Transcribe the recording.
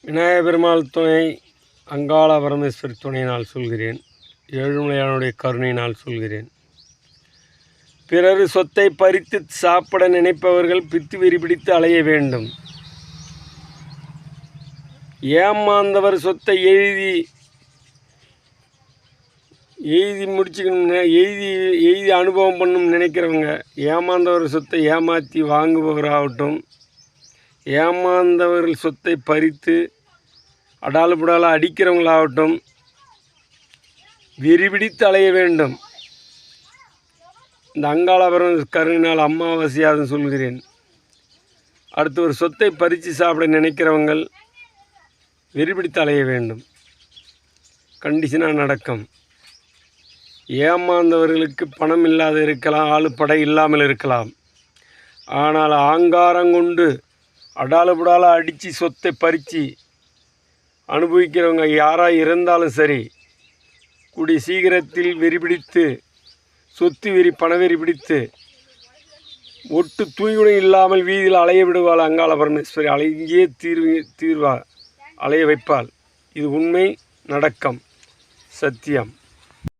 விநாயகப் பெருமாள் துணை, அங்காள பரமேஸ்வரி துணையினால் சொல்கிறேன். ஏழுமலையானுடைய கருணையினால் சொல்கிறேன். பிறர் சொத்தை பறித்து சாப்பிட நினைப்பவர்கள் பித்து வெறி பிடித்து அலைய வேண்டும். ஏமாந்தவர் சொத்தை எழுதி முடிச்சுக்கணும், எழுதி அனுபவம் பண்ணணும் நினைக்கிறவங்க, ஏமாந்தவர் சொத்தை ஏமாற்றி வாங்குபவராகட்டும், ஏமாந்தவர்கள் சொத்தை பறித்து அடாலு புடால அடிக்கிறவங்களாகட்டும், வெறிபிடித்து அலைய வேண்டும். இந்த அங்காளபுரம் கருணையினால் அமாவாசையாதுன்னு சொல்கிறேன். அடுத்து ஒரு சொத்தை பறித்து சாப்பிட நினைக்கிறவங்கள் வெறிபிடித்து அலைய வேண்டும். கண்டிஷனாக நடக்கும். ஏமாந்தவர்களுக்கு பணம் இல்லாத இருக்கலாம், ஆளுப்படை இல்லாமல் இருக்கலாம். ஆனால் ஆங்காரங்கொண்டு அடாலு புடால அடித்து சொத்தை பறித்து அனுபவிக்கிறவங்க யாராக இருந்தாலும் சரி, கூடிய சீக்கிரத்தில் வெறிபிடித்து சொத்து வெறி பணவெறி பிடித்து ஒட்டு தூய்குணம் இல்லாமல் வீதியில் அலைய விடுவாள் அங்காள பரமேஸ்வரி. அலையே தீர்வா அலைய வைப்பாள். இது உண்மை, நடக்கம், சத்தியம்.